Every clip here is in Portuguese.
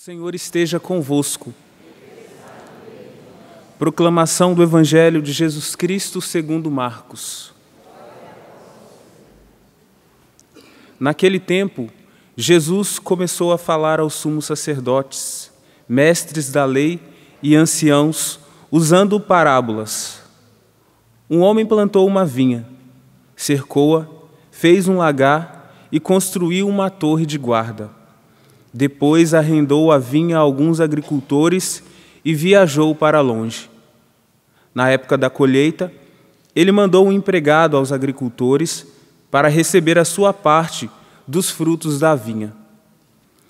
Senhor esteja convosco. Proclamação do Evangelho de Jesus Cristo segundo Marcos. Naquele tempo, Jesus começou a falar aos sumos sacerdotes, mestres da lei e anciãos, usando parábolas. Um homem plantou uma vinha, cercou-a, fez um lagar e construiu uma torre de guarda. Depois arrendou a vinha a alguns agricultores e viajou para longe. Na época da colheita, ele mandou um empregado aos agricultores para receber a sua parte dos frutos da vinha.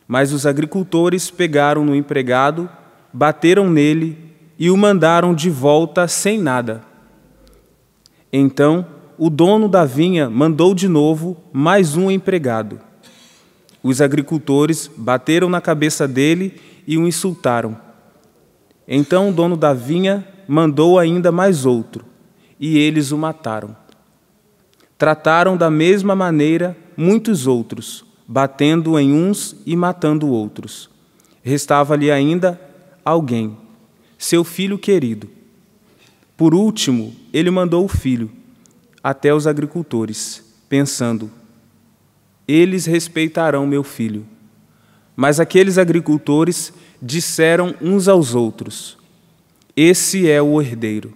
Mas os agricultores pegaram no empregado, bateram nele e o mandaram de volta sem nada. Então, o dono da vinha mandou de novo mais um empregado. Os agricultores bateram na cabeça dele e o insultaram. Então o dono da vinha mandou ainda mais outro, e eles o mataram. Trataram da mesma maneira muitos outros, batendo em uns e matando outros. Restava-lhe ainda alguém, seu filho querido. Por último, ele mandou o filho até os agricultores, pensando: eles respeitarão meu filho. Mas aqueles agricultores disseram uns aos outros: esse é o herdeiro.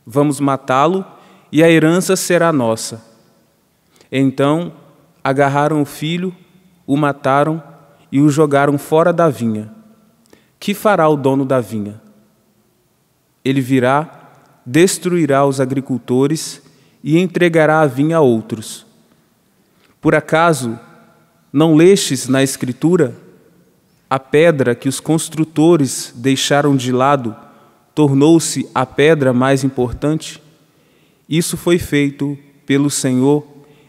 Vamos matá-lo e a herança será nossa. Então agarraram o filho, o mataram e o jogaram fora da vinha. Que fará o dono da vinha? Ele virá, destruirá os agricultores e entregará a vinha a outros. Por acaso, não lestes na Escritura: a pedra que os construtores deixaram de lado tornou-se a pedra mais importante? Isso foi feito pelo Senhor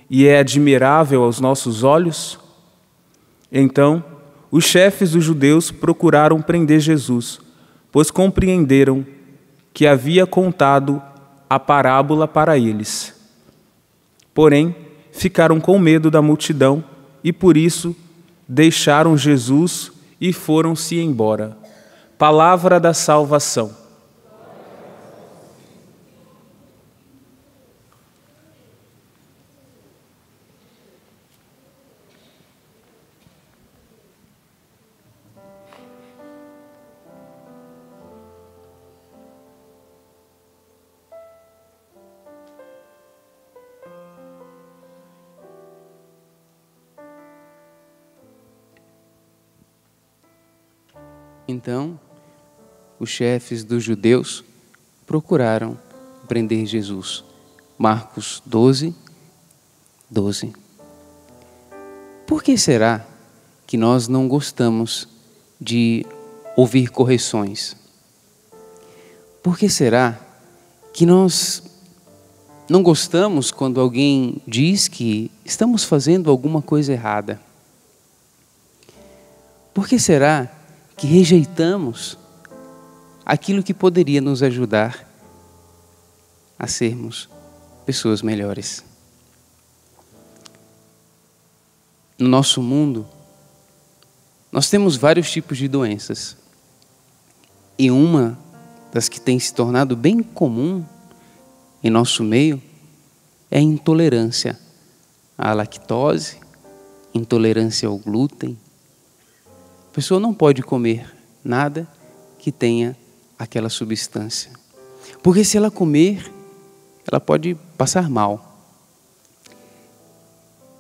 e é admirável aos nossos olhos? Então, os chefes dos judeus procuraram prender Jesus, pois compreenderam que havia contado a parábola para eles. Porém, ficaram com medo da multidão e, por isso, deixaram Jesus e foram-se embora. Palavra da salvação. Então, os chefes dos judeus procuraram prender Jesus. Marcos 12, 12. Por que será que nós não gostamos de ouvir correções? Por que será que nós não gostamos quando alguém diz que estamos fazendo alguma coisa errada? Por que será que rejeitamos aquilo que poderia nos ajudar a sermos pessoas melhores? No nosso mundo, nós temos vários tipos de doenças. E uma das que tem se tornado bem comum em nosso meio é a intolerância à lactose, intolerância ao glúten. A pessoa não pode comer nada que tenha aquela substância, porque se ela comer, ela pode passar mal.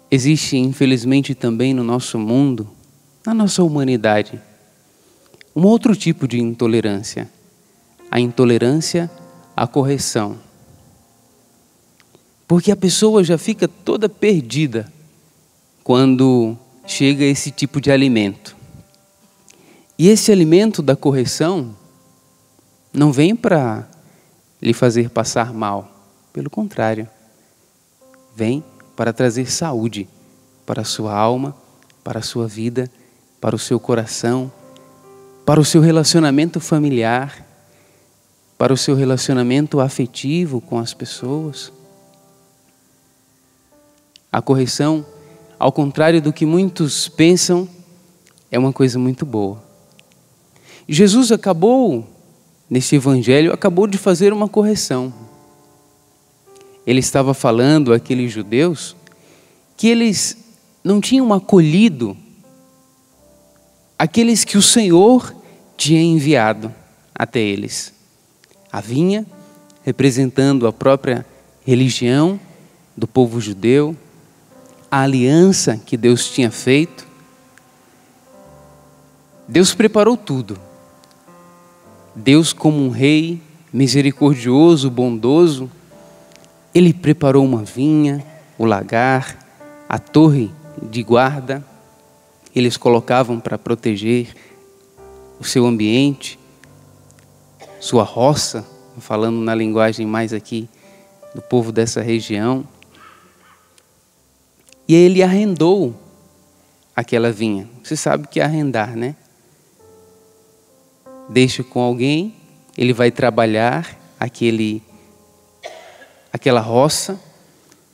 Existe, infelizmente, também no nosso mundo, na nossa humanidade, um outro tipo de intolerância, a intolerância à correção. Porque a pessoa já fica toda perdida quando chega esse tipo de alimento. E esse alimento da correção não vem para lhe fazer passar mal. Pelo contrário, vem para trazer saúde para a sua alma, para a sua vida, para o seu coração, para o seu relacionamento familiar, para o seu relacionamento afetivo com as pessoas. A correção, ao contrário do que muitos pensam, é uma coisa muito boa. Jesus nesse evangelho, acabou de fazer uma correção. Ele estava falando àqueles judeus que eles não tinham acolhido aqueles que o Senhor tinha enviado até eles. A vinha, representando a própria religião do povo judeu, a aliança que Deus tinha feito. Deus preparou tudo. Deus, como um rei misericordioso, bondoso, Ele preparou uma vinha, o lagar, a torre de guarda. Eles colocavam para proteger o seu ambiente, sua roça, falando na linguagem mais aqui do povo dessa região. E ele arrendou aquela vinha. Você sabe o que é arrendar, né? Deixa com alguém, ele vai trabalhar aquela roça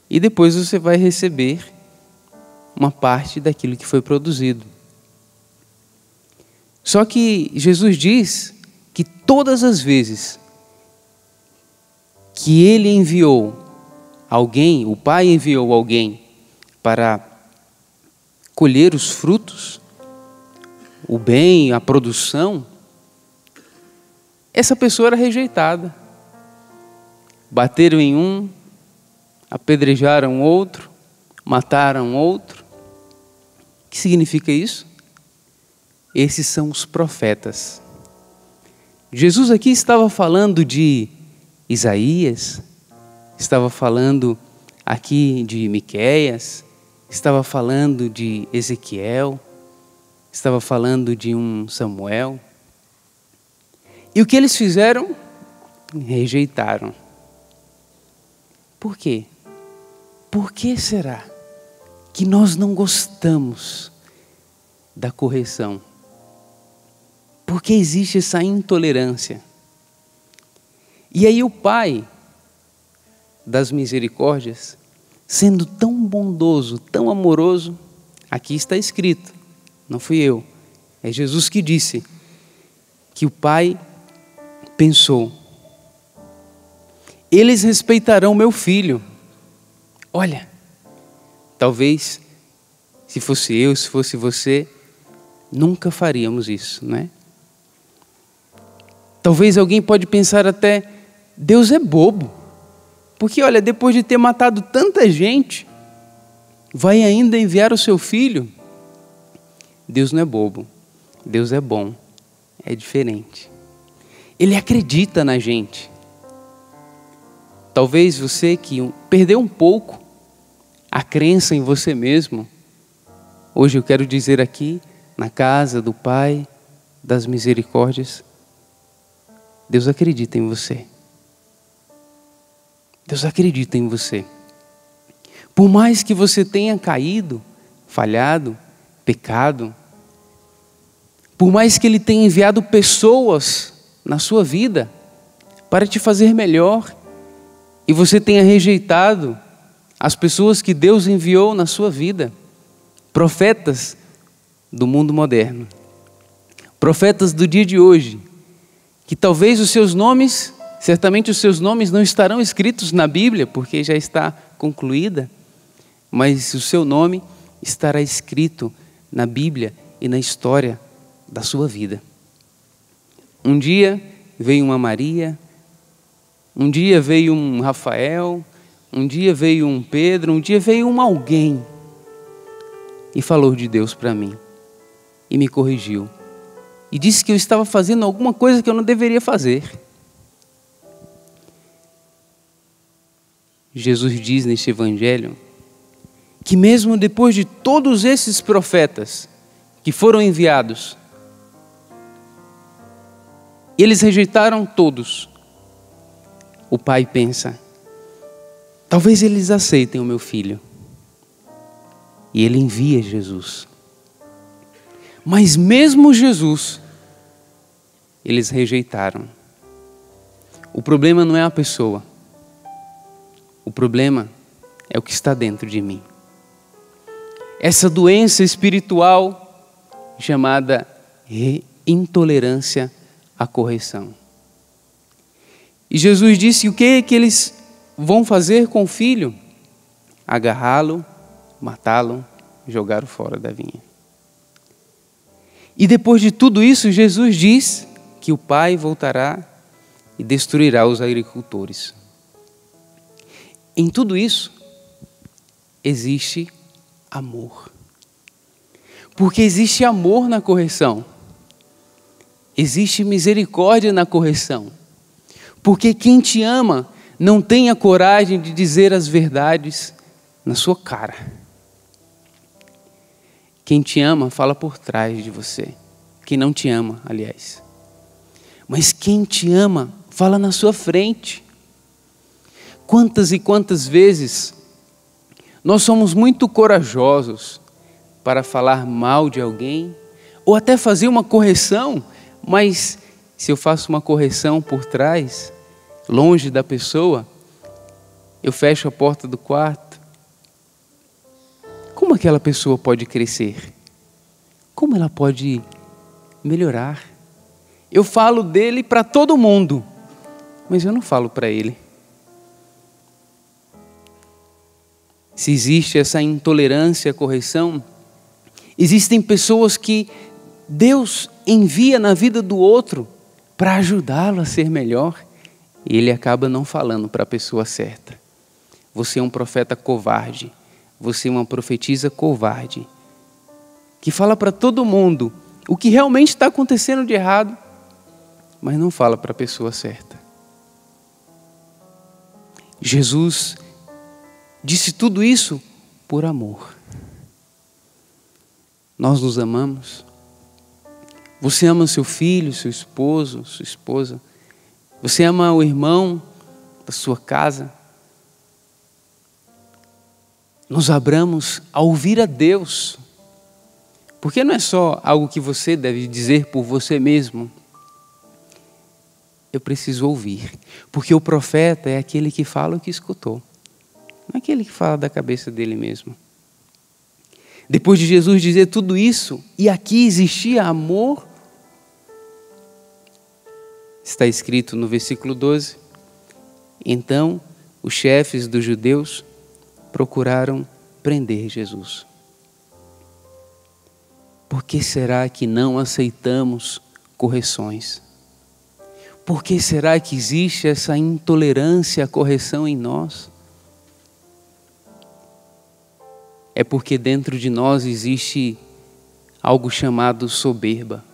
e depois você vai receber uma parte daquilo que foi produzido. Só que Jesus diz que todas as vezes que ele enviou alguém, o Pai enviou alguém para colher os frutos, o bem, a produção, essa pessoa era rejeitada. Bateram em um, apedrejaram outro, mataram outro. O que significa isso? Esses são os profetas. Jesus aqui estava falando de Isaías, estava falando aqui de Miqueias, estava falando de Ezequiel, estava falando de um Samuel. E o que eles fizeram? Rejeitaram. Por quê? Por que será que nós não gostamos da correção? Por que existe essa intolerância? E aí o Pai das misericórdias, sendo tão bondoso, tão amoroso, aqui está escrito, não fui eu, é Jesus que disse, que o Pai pensou, eles respeitarão meu filho. Olha, talvez, se fosse eu, se fosse você, nunca faríamos isso, não é? Talvez alguém pode pensar até, Deus é bobo, porque olha, depois de ter matado tanta gente, vai ainda enviar o seu filho? Deus não é bobo, Deus é bom, é diferente. Ele acredita na gente. Talvez você que perdeu um pouco a crença em você mesmo, hoje eu quero dizer aqui, na casa do Pai das misericórdias, Deus acredita em você. Deus acredita em você. Por mais que você tenha caído, falhado, pecado, por mais que Ele tenha enviado pessoas na sua vida para te fazer melhor e você tenha rejeitado as pessoas que Deus enviou na sua vida, profetas do mundo moderno, profetas do dia de hoje, que talvez os seus nomes, certamente os seus nomes não estarão escritos na Bíblia, porque já está concluída, mas o seu nome estará escrito na Bíblia e na história da sua vida. Um dia veio uma Maria, um dia veio um Rafael, um dia veio um Pedro, um dia veio um alguém e falou de Deus para mim e me corrigiu e disse que eu estava fazendo alguma coisa que eu não deveria fazer. Jesus diz neste evangelho que mesmo depois de todos esses profetas que foram enviados, eles rejeitaram todos. O Pai pensa, talvez eles aceitem o meu filho. E Ele envia Jesus. Mas mesmo Jesus, eles rejeitaram. O problema não é a pessoa. O problema é o que está dentro de mim. Essa doença espiritual chamada intolerância à correção. E Jesus disse o que eles vão fazer com o filho? Agarrá-lo, matá-lo, jogá-lo fora da vinha. E depois de tudo isso, Jesus diz que o pai voltará e destruirá os agricultores. Em tudo isso, existe amor. Porque existe amor na correção. Existe misericórdia na correção. Porque quem te ama não tem a coragem de dizer as verdades na sua cara. Quem te ama fala por trás de você. Quem não te ama, aliás. Mas quem te ama fala na sua frente. Quantas e quantas vezes nós somos muito corajosos para falar mal de alguém ou até fazer uma correção, mas se eu faço uma correção por trás, longe da pessoa, eu fecho a porta do quarto. Como aquela pessoa pode crescer? Como ela pode melhorar? Eu falo dele para todo mundo, mas eu não falo para ele. Se existe essa intolerância à correção, existem pessoas que Deus envia na vida do outro para ajudá-lo a ser melhor, e ele acaba não falando para a pessoa certa. Você é um profeta covarde, você é uma profetisa covarde, que fala para todo mundo o que realmente está acontecendo de errado, mas não fala para a pessoa certa. Jesus disse tudo isso por amor. Nós nos amamos. Você ama seu filho, seu esposo, sua esposa. Você ama o irmão da sua casa. Nos abramos a ouvir a Deus. Porque não é só algo que você deve dizer por você mesmo. Eu preciso ouvir. Porque o profeta é aquele que fala o que escutou. Não é aquele que fala da cabeça dele mesmo. Depois de Jesus dizer tudo isso, e aqui existia amor, está escrito no versículo 12, então os chefes dos judeus procuraram prender Jesus. Por que será que não aceitamos correções? Por que será que existe essa intolerância à correção em nós? É porque dentro de nós existe algo chamado soberba,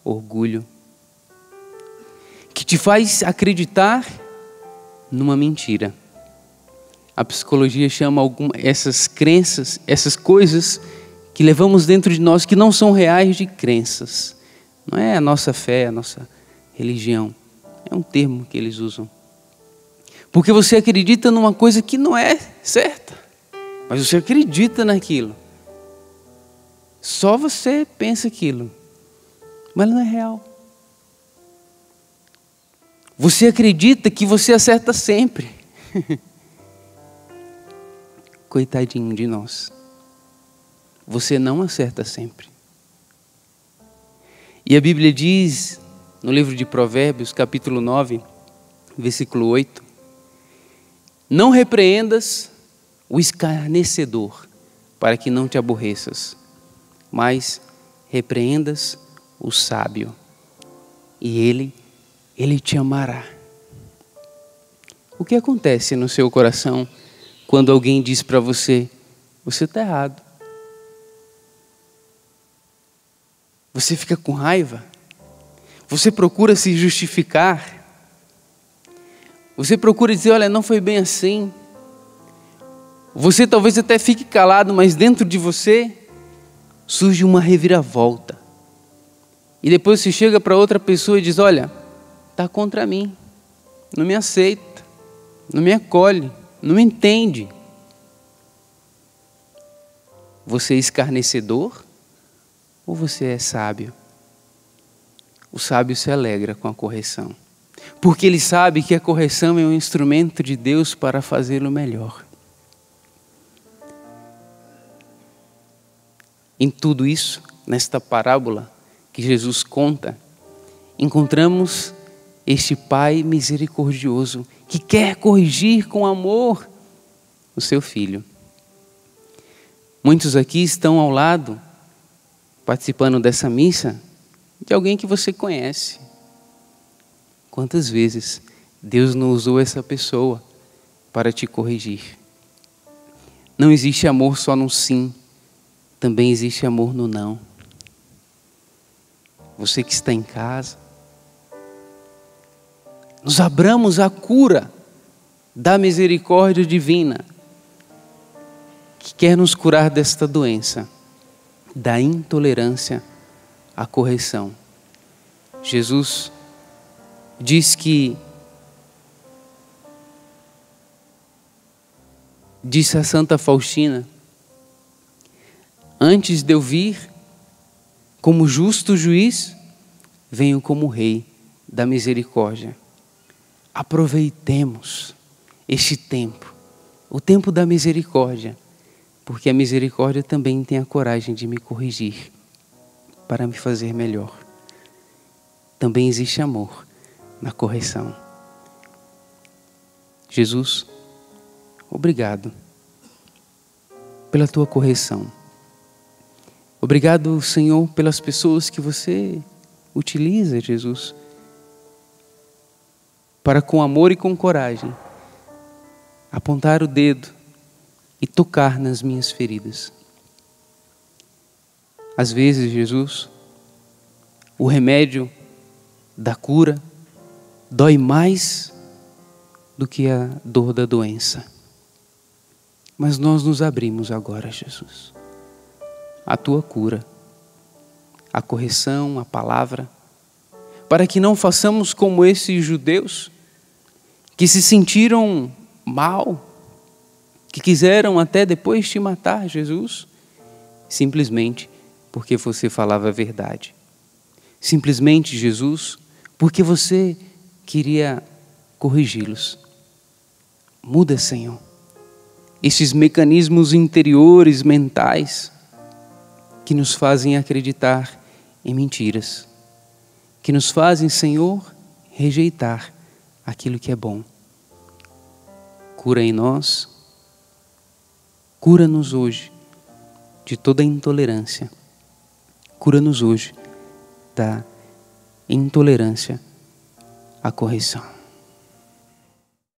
orgulho, que te faz acreditar numa mentira. A psicologia chama essas crenças, essas coisas que levamos dentro de nós que não são reais, de crenças. Não é a nossa fé, a nossa religião. É um termo que eles usam. Porque você acredita numa coisa que não é certa. Mas você acredita naquilo. Só você pensa aquilo. Mas não é real. Você acredita que você acerta sempre. Coitadinho de nós. Você não acerta sempre. E a Bíblia diz, no livro de Provérbios, capítulo 9, versículo 8, não repreendas o escarnecedor, para que não te aborreças, mas repreendas o sábio, e ele te amará. O que acontece no seu coração quando alguém diz para você, você está errado? Você fica com raiva? Você procura se justificar? Você procura dizer, olha, não foi bem assim. Você talvez até fique calado, mas dentro de você surge uma reviravolta. E depois você chega para outra pessoa e diz, olha, está contra mim, não me aceita, não me acolhe, não me entende. Você é escarnecedor ou você é sábio? O sábio se alegra com a correção, porque ele sabe que a correção é um instrumento de Deus para fazê-lo melhor. Em tudo isso, nesta parábola que Jesus conta, encontramos este Pai misericordioso que quer corrigir com amor o seu filho. Muitos aqui estão ao lado, participando dessa missa, de alguém que você conhece. Quantas vezes Deus não usou essa pessoa para te corrigir? Não existe amor só no sim, também existe amor no não. Você que está em casa, nos abramos à cura da misericórdia divina, que quer nos curar desta doença, da intolerância à correção. Jesus disse a Santa Faustina: antes de eu vir como justo juiz, venho como rei da misericórdia. Aproveitemos este tempo, o tempo da misericórdia, porque a misericórdia também tem a coragem de me corrigir, para me fazer melhor. Também existe amor na correção. Jesus, obrigado pela tua correção. Obrigado, Senhor, pelas pessoas que você utiliza, Jesus, para com amor e com coragem apontar o dedo e tocar nas minhas feridas. Às vezes, Jesus, o remédio da cura dói mais do que a dor da doença. Mas nós nos abrimos agora, Jesus, a tua cura, a correção, a palavra, para que não façamos como esses judeus que se sentiram mal, que quiseram até depois te matar, Jesus, simplesmente porque você falava a verdade. Simplesmente, Jesus, porque você queria corrigi-los. Muda, Senhor, esses mecanismos interiores, mentais, que nos fazem acreditar em mentiras, que nos fazem, Senhor, rejeitar aquilo que é bom. Cura em nós, cura-nos hoje de toda intolerância, cura-nos hoje da intolerância à correção.